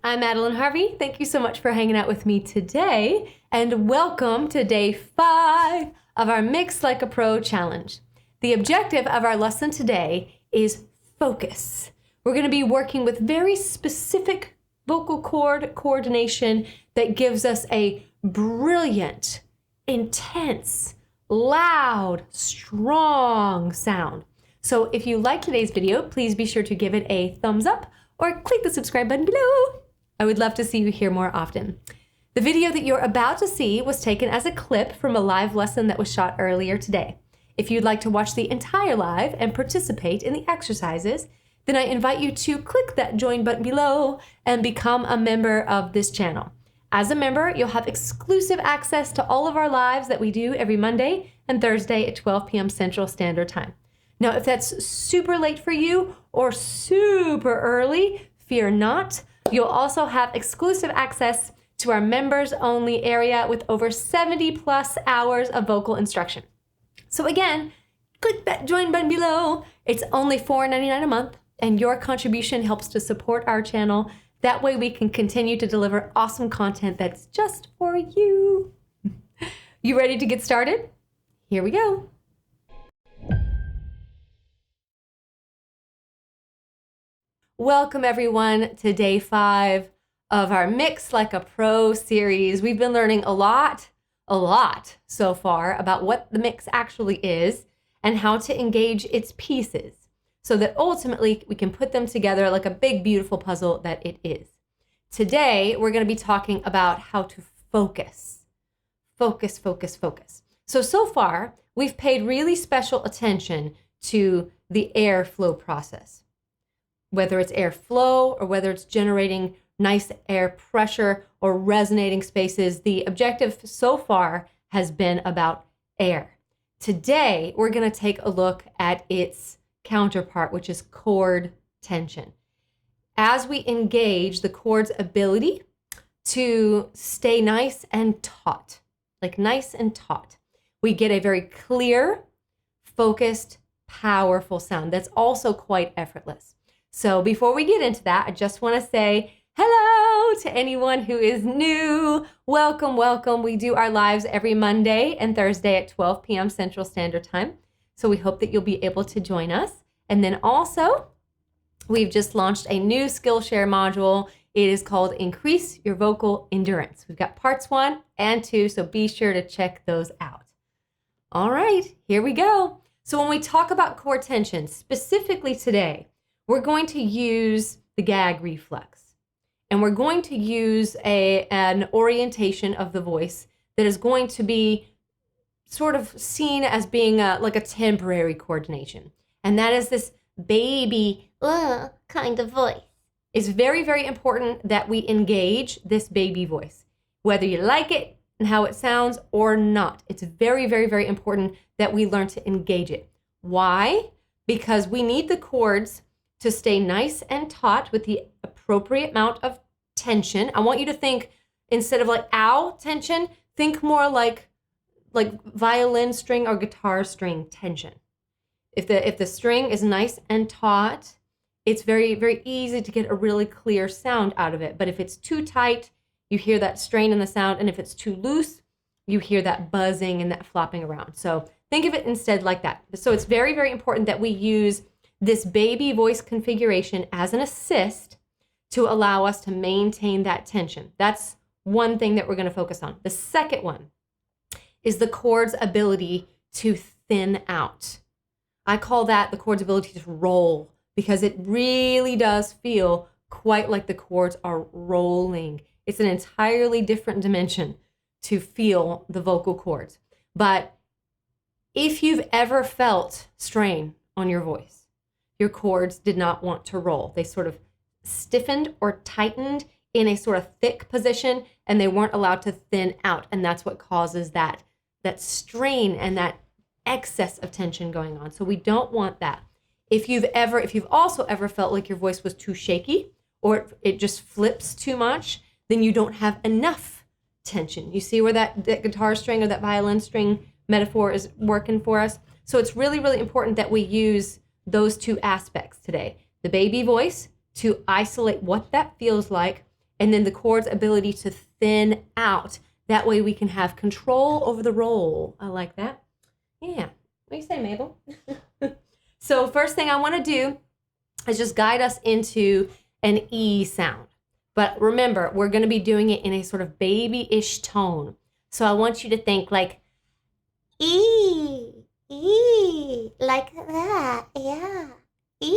I'm Madeline Harvey. Thank you so much for hanging out with me today, and welcome to day 5 of our Mix Like a Pro challenge. The objective of our lesson today is focus. We're going to be working with very specific vocal cord coordination that gives us a brilliant, intense, loud, strong sound. So if you like today's video, please be sure to give it a thumbs up or click the subscribe button below. I would love to see you here more often. The video that you're about to see was taken as a clip from a live lesson that was shot earlier today. If you'd like to watch the entire live and participate in the exercises, then I invite you to click that join button below and become a member of this channel. As a member, you'll have exclusive access to all of our lives that we do every Monday and Thursday at 12 p.m. Central Standard Time. Now, if that's super late for you or super early, fear not. You'll also have exclusive access to our members only area with over 70 plus hours of vocal instruction. So again, click that join button below. It's only $4.99 a month, and your contribution helps to support our channel. That way we can continue to deliver awesome content that's just for you. You ready to get started? Here we go. Welcome everyone to day 5 of our Mix Like a Pro series. We've been learning a lot so far about what the mix actually is and how to engage its pieces so that ultimately we can put them together like a big, beautiful puzzle that it is. Today, we're going to be talking about how to focus. Focus. So far, we've paid really special attention to the airflow process. Whether it's airflow or whether it's generating nice air pressure or resonating spaces, the objective so far has been about air. Today, we're going to take a look at its counterpart, which is chord tension. As we engage the chord's ability to stay nice and taut, we get a very clear, focused, powerful sound that's also quite effortless. So before we get into that, I just want to say hello to anyone who is new. Welcome. We do our lives every Monday and Thursday at 12 p.m. Central Standard Time. So we hope that you'll be able to join us. And then also, we've just launched a new Skillshare module. It is called Increase Your Vocal Endurance. We've got parts 1 and 2, so be sure to check those out. All right, here we go. So when we talk about chord tension, specifically today, we're going to use the gag reflex, and we're going to use an orientation of the voice that is going to be sort of seen as being like a temporary coordination, and that is this baby kind of voice. It's very, very important that we engage this baby voice, whether you like it and how it sounds or not. It's very, very, very important that we learn to engage it. Why? Because we need the chords to stay nice and taut with the appropriate amount of tension. I want you to think, instead of like ow tension, think more like violin string or guitar string tension. If the string is nice and taut, it's very, very easy to get a really clear sound out of it. But if it's too tight, you hear that strain in the sound. And if it's too loose, you hear that buzzing and that flopping around. So think of it instead like that. So it's very, very important that we use this baby voice configuration as an assist to allow us to maintain that tension. That's one thing that we're going to focus on. The second one is the chord's ability to thin out. I call that the chord's ability to roll, because it really does feel quite like the chords are rolling. It's an entirely different dimension to feel the vocal cords. But if you've ever felt strain on your voice, your chords did not want to roll. They sort of stiffened or tightened in a sort of thick position, and they weren't allowed to thin out. And that's what causes that strain and that excess of tension going on. So we don't want that. If you've also ever felt like your voice was too shaky or it just flips too much, then you don't have enough tension. You see where that guitar string or that violin string metaphor is working for us? So it's really, really important that we use those two aspects today. The baby voice to isolate what that feels like, and then the chord's ability to thin out. That way we can have control over the roll. I like that. Yeah. What do you say, Mabel? So first thing I want to do is just guide us into an E sound. But remember, we're going to be doing it in a sort of baby-ish tone. So I want you to think like E, like that, yeah. E,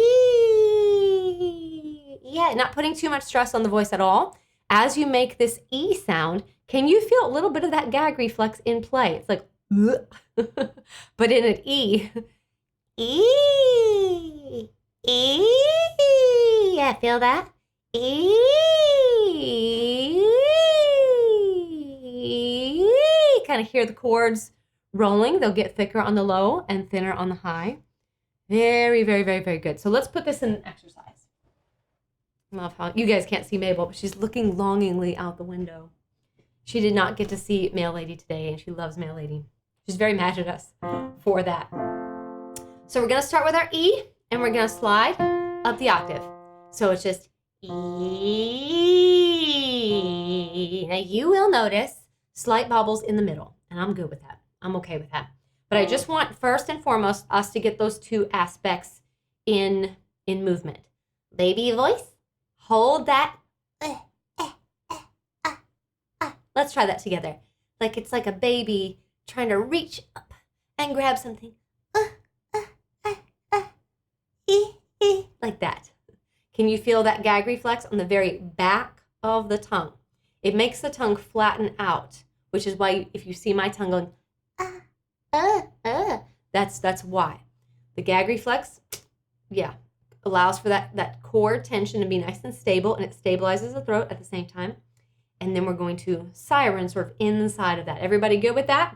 yeah, not putting too much stress on the voice at all. As you make this E sound, can you feel a little bit of that gag reflex in play? It's like, but in an E, yeah, feel that? Kind of hear the chords rolling. They'll get thicker on the low and thinner on the high. Very, very, very, very good. So let's put this in an exercise. Love how you guys can't see Mabel, but she's looking longingly out the window. She did not get to see Mail Lady today, and she loves Mail Lady. She's very mad at us for that. So we're going to start with our E, and we're going to slide up the octave. So it's just E. Now you will notice slight bobbles in the middle, and I'm good with that. I'm okay with that. But I just want, first and foremost, us to get those two aspects in movement. Baby voice, hold that. Let's try that together. Like it's like a baby trying to reach up and grab something. Like that. Can you feel that gag reflex on the very back of the tongue? It makes the tongue flatten out, which is why if you see my tongue going, that's why. The gag reflex, yeah, allows for that core tension to be nice and stable, and it stabilizes the throat at the same time. And then we're going to siren sort of inside of that. Everybody good with that?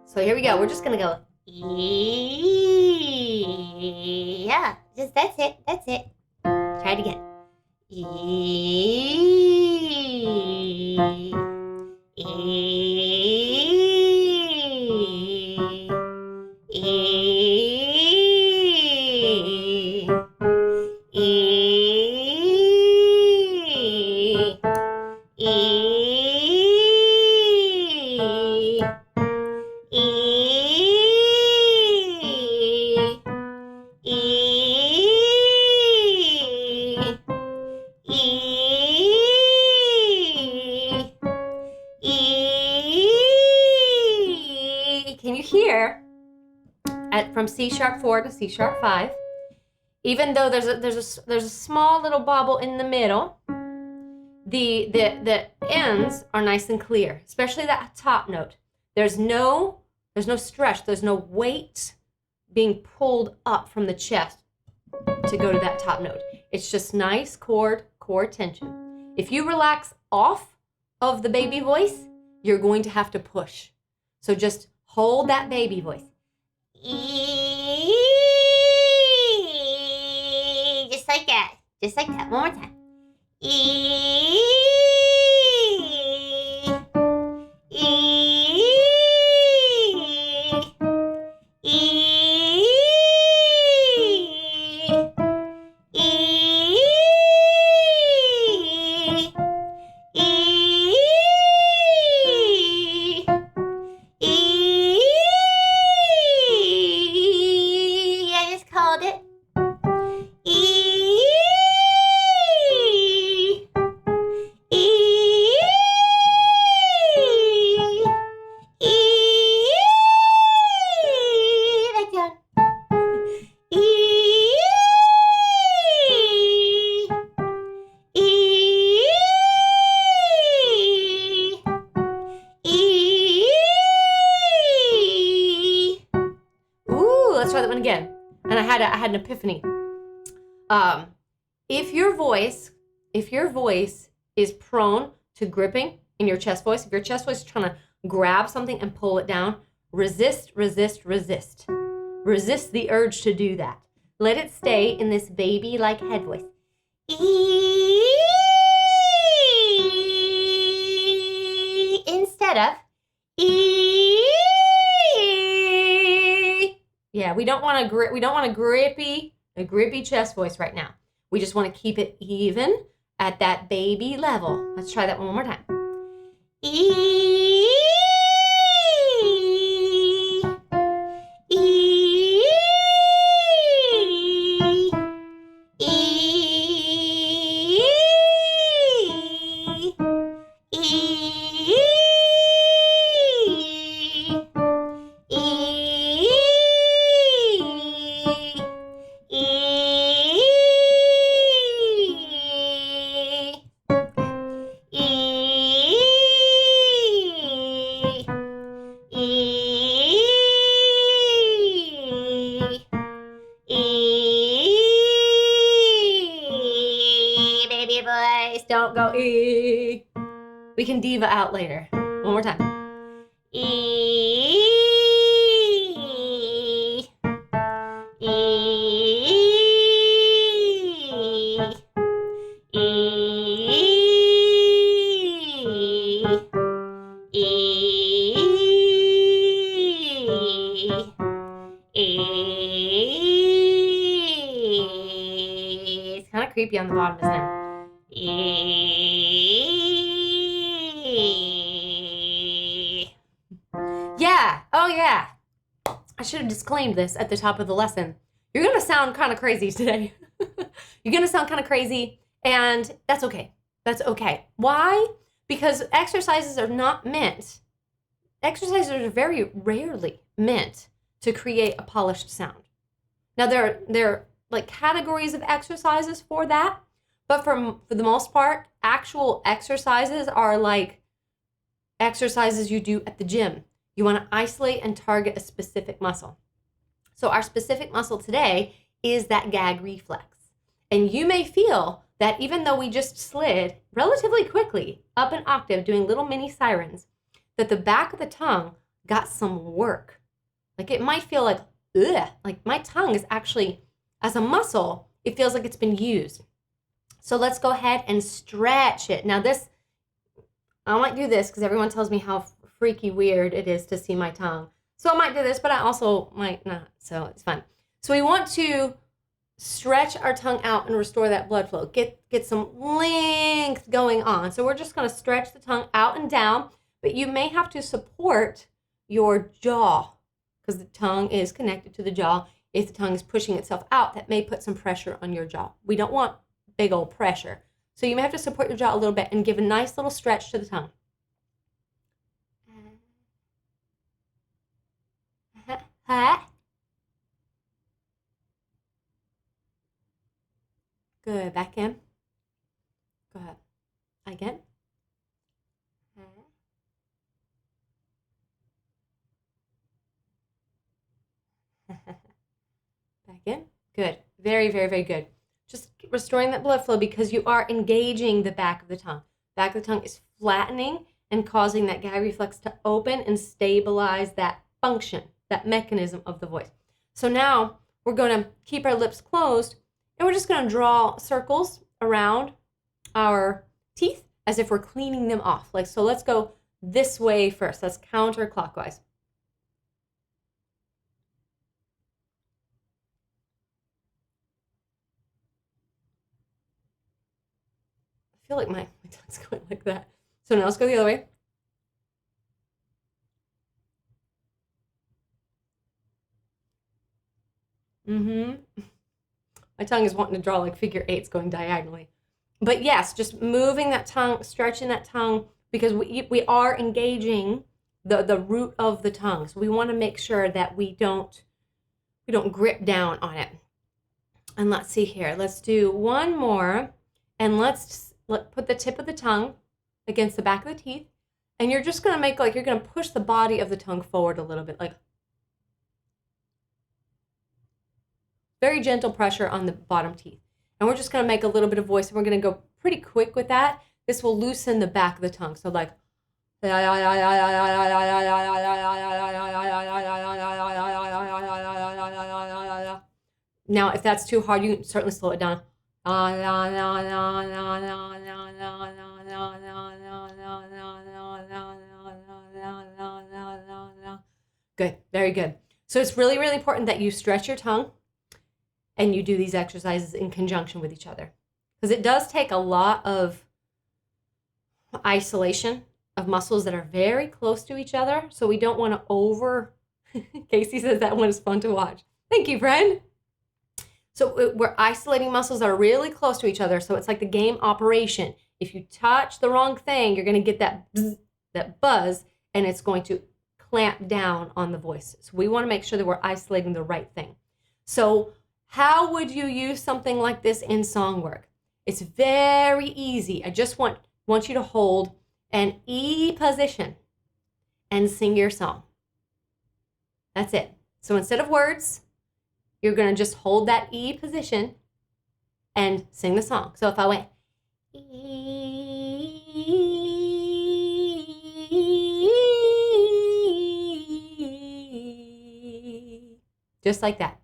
So here we go. We're just going to go, yeah, just that's it. Try it again. Can you hear from C sharp 4 to C sharp 5? Even though there's a small little bobble in the middle, the ends are nice and clear, especially that top note. There's no stretch, there's no weight being pulled up from the chest to go to that top note. It's just nice core tension. If you relax off of the baby voice, you're going to have to push. So just hold that baby voice. Just like that. Just like that. One more time. Again, and I had an epiphany. If your voice is prone to gripping in your chest voice, if your chest voice is trying to grab something and pull it down, resist the urge to do that. Let it stay in this baby-like head voice. Instead of yeah, we don't want a grippy chest voice right now. We just want to keep it even at that baby level. Let's try that one more time. E. E. E. E. Baby voice, don't go E. We can diva out later. One more time. E. E. E. It's kind of creepy on the bottom, isn't it? Yeah. Oh, yeah. I should have disclaimed this at the top of the lesson. You're going to sound kind of crazy today. You're going to sound kind of crazy, and that's okay. That's okay. Why? Because exercises are very rarely meant to create a polished sound. Now, there are like categories of exercises for that, but for the most part, actual exercises are like exercises you do at the gym. You want to isolate and target a specific muscle. So our specific muscle today is that gag reflex. And you may feel that even though we just slid relatively quickly up an octave doing little mini sirens, that the back of the tongue got some work. Like it might feel like, ugh, like my tongue is actually, as a muscle, it feels like it's been used. So let's go ahead and stretch it. Now this, I might do this because everyone tells me how freaky weird it is to see my tongue. So I might do this, but I also might not, so it's fun. So we want to stretch our tongue out and restore that blood flow. Get some length going on. So we're just gonna stretch the tongue out and down, but you may have to support your jaw because the tongue is connected to the jaw. If the tongue is pushing itself out, that may put some pressure on your jaw. We don't want big old pressure. So you may have to support your jaw a little bit and give a nice little stretch to the tongue. Good. Back in. Go ahead. Again. Back in. Good. Very, very, very good. Just restoring that blood flow because you are engaging the back of the tongue. Back of the tongue is flattening and causing that gag reflex to open and stabilize that function, that mechanism of the voice. So now we're going to keep our lips closed and we're just going to draw circles around our teeth as if we're cleaning them off. Like, so let's go this way first. That's counterclockwise. I feel like my tongue's going like that. So now let's go the other way. My tongue is wanting to draw like figure eights going diagonally. But yes, just moving that tongue, stretching that tongue, because we are engaging the root of the tongue. So we want to make sure that we don't grip down on it. And let's see here. Let's do one more. And let's put the tip of the tongue against the back of the teeth. And you're just going to make like, you're going to push the body of the tongue forward a little bit, like very gentle pressure on the bottom teeth. And we're just going to make a little bit of voice. And we're going to go pretty quick with that. This will loosen the back of the tongue. So like, now if that's too hard, you can certainly slow it down. Good, very good. So it's really, really important that you stretch your tongue and you do these exercises in conjunction with each other. because it does take a lot of isolation of muscles that are very close to each other. So we don't want to over, Casey says that one is fun to watch. Thank you, friend. So we're isolating muscles that are really close to each other. So it's like the game Operation. If you touch the wrong thing, you're going to get that bzz, that buzz, and it's going to clamp down on the voices. We want to make sure that we're isolating the right thing. So how would you use something like this in song work? It's very easy. I just want you to hold an E position and sing your song. That's it. So instead of words, you're going to just hold that E position and sing the song. So if I went E, just like that,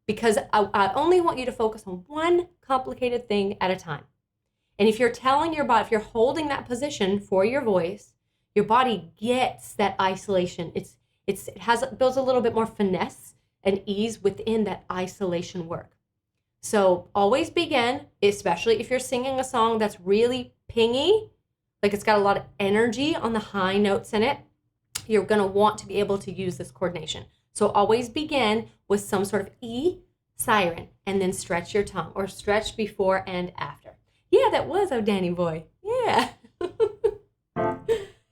because I only want you to focus on one complicated thing at a time. And if you're telling your body, if you're holding that position for your voice, your body gets that isolation. It builds a little bit more finesse and ease within that isolation work. So always begin, especially if you're singing a song that's really pingy, like it's got a lot of energy on the high notes in it, you're going to want to be able to use this coordination. So always begin with some sort of E siren and then stretch your tongue or stretch before and after. Yeah, that was our Danny boy. Yeah.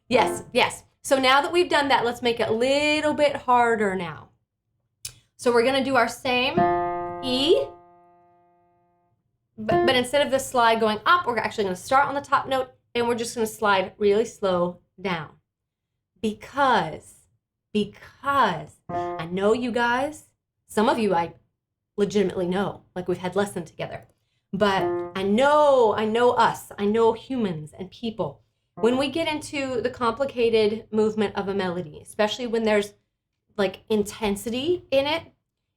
Yes. So now that we've done that, let's make it a little bit harder now. So we're going to do our same E, but instead of the slide going up, we're actually going to start on the top note and we're just going to slide really slow down. Because I know you guys, some of you I legitimately know, like we've had lesson together. But I know us, I know humans and people. When we get into the complicated movement of a melody, especially when there's like intensity in it,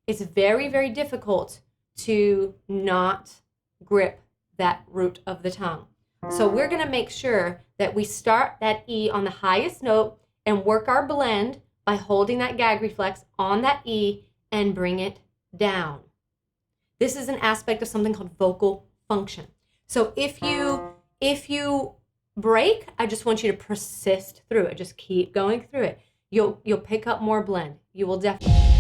it's very, very difficult to not grip that root of the tongue. So we're going to make sure that we start that E on the highest note and work our blend by holding that gag reflex on that E and bring it down. This is an aspect of something called vocal function. So if you break, I just want you to persist through it. Just keep going through it. You'll pick up more blend. You will definitely.